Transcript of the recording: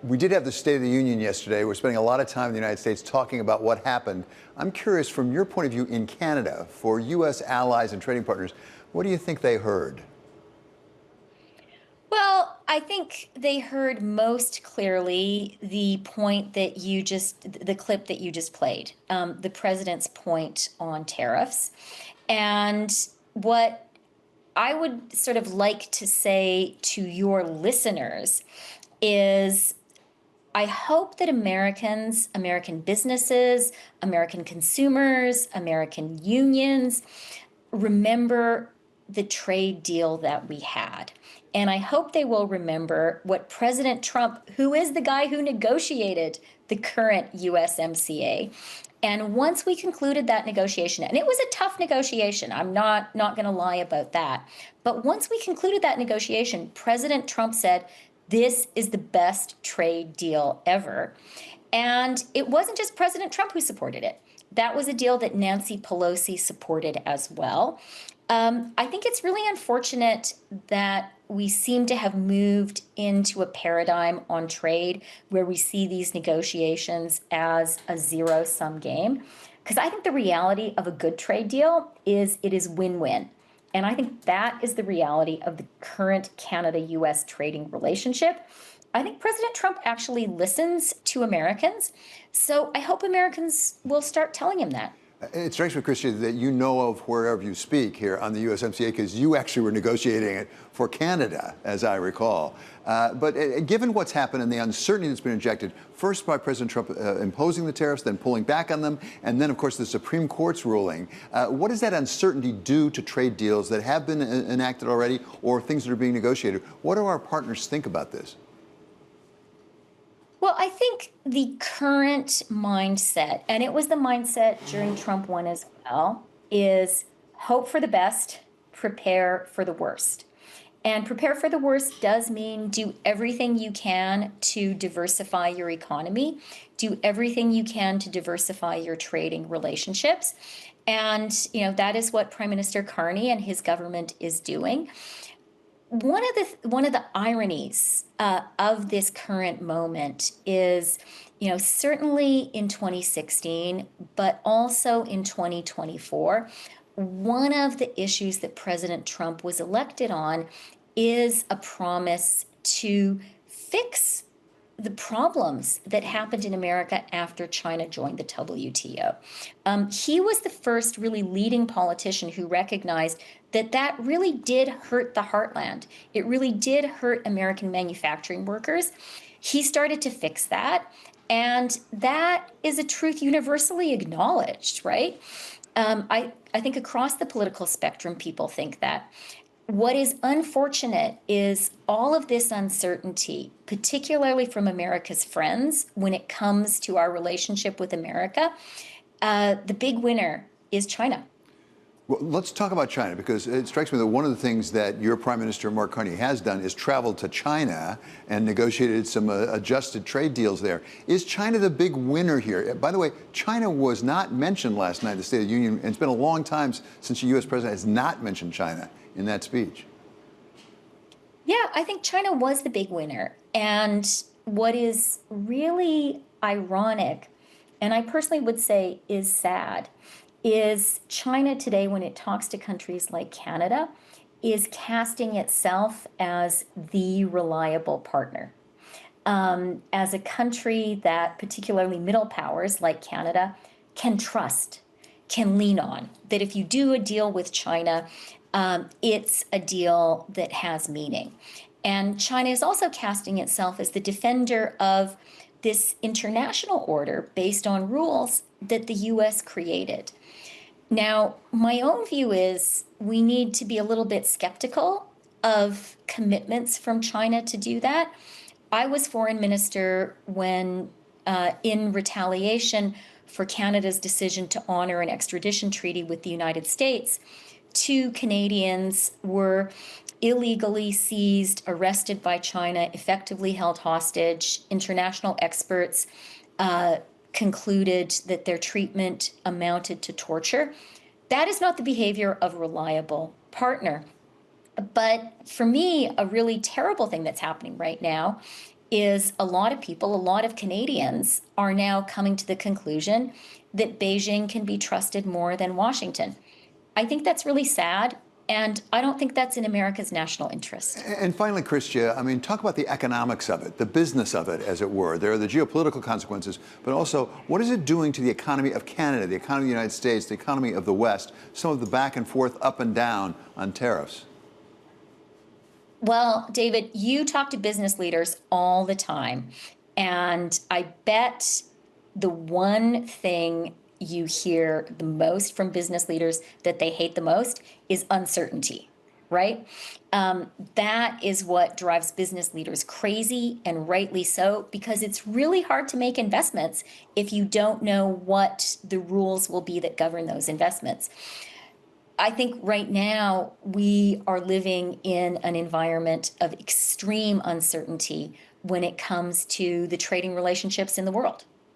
We did have the State of the Union yesterday. We're spending a lot of time in the United States talking about what happened. I'm curious, from your point of view in Canada, for U.S. allies and trading partners, what do you think they heard? Well, I think they heard most clearly the point that the clip that you just played, the president's point on tariffs. And what I would sort of like to say to your listeners is I hope that Americans, American businesses, American consumers, American unions remember the trade deal that we had. And I hope they will remember what President Trump, who is the guy who negotiated the current USMCA, and once we concluded that negotiation, and it was a tough negotiation, I'm not going to lie about that. But once we concluded that negotiation, President Trump said, this is the best trade deal ever. And it wasn't just President Trump who supported it. That was a deal that Nancy Pelosi supported as well. I think it's really unfortunate that we seem to have moved into a paradigm on trade where we see these negotiations as a zero-sum game. Because I think the reality of a good trade deal is it is win-win. And I think that is the reality of the current Canada-US trading relationship. I think President Trump actually listens to Americans. So I hope Americans will start telling him that. It strikes me, Chrystia, that you know of wherever you speak here on the USMCA because you actually were negotiating it for Canada, as I recall. But given what's happened and the uncertainty that's been injected, first by President Trump imposing the tariffs, then pulling back on them, and then, of course, the Supreme Court's ruling, what does that uncertainty do to trade deals that have been enacted already or things that are being negotiated? What do our partners think about this? Well, I think the current mindset, and it was the mindset during Trump 1 as well, is hope for the best, prepare for the worst. And prepare for the worst does mean do everything you can to diversify your economy, do everything you can to diversify your trading relationships. And, that is what Prime Minister Carney and his government is doing. One of the ironies of this current moment is, certainly in 2016, but also in 2024, one of the issues that President Trump was elected on is a promise to fix the problems that happened in America after China joined the WTO. He was the first really leading politician who recognized that really did hurt the heartland. It really did hurt American manufacturing workers. He started to fix that. And that is a truth universally acknowledged, right? I think across the political spectrum, people think that. What is unfortunate is all of this uncertainty, particularly from America's friends, when it comes to our relationship with America, the big winner is China. Well, let's talk about China, because it strikes me that one of the things that your Prime Minister, Mark Carney, has done is traveled to China and negotiated some adjusted trade deals there. Is China the big winner here? By the way, China was not mentioned last night in the State of the Union, and it's been a long time since the U.S. president has not mentioned China in that speech. Yeah, I think China was the big winner. And what is really ironic, and I personally would say is sad, is China today, when it talks to countries like Canada, is casting itself as the reliable partner. As a country that particularly middle powers like Canada can trust, can lean on, that if you do a deal with China, it's a deal that has meaning. And China is also casting itself as the defender of this international order based on rules that the U.S. created. Now, my own view is we need to be a little bit skeptical of commitments from China to do that. I was foreign minister when, in retaliation for Canada's decision to honor an extradition treaty with the United States, 2 Canadians were illegally seized, arrested by China, effectively held hostage. International experts concluded that their treatment amounted to torture. That is not the behavior of a reliable partner. But for me, a really terrible thing that's happening right now is a lot of people, a lot of Canadians are now coming to the conclusion that Beijing can be trusted more than Washington. I think that's really sad, and I don't think that's in America's national interest. And finally, Chrystia, I mean, talk about the economics of it, the business of it, as it were. There are the geopolitical consequences, but also what is it doing to the economy of Canada, the economy of the United States, the economy of the West, some of the back and forth, up and down on tariffs? Well, David, you talk to business leaders all the time, and I bet the one thing you hear the most from business leaders that they hate the most is uncertainty, right? That is what drives business leaders crazy, and rightly so, because it's really hard to make investments if you don't know what the rules will be that govern those investments. I think right now we are living in an environment of extreme uncertainty when it comes to the trading relationships in the world.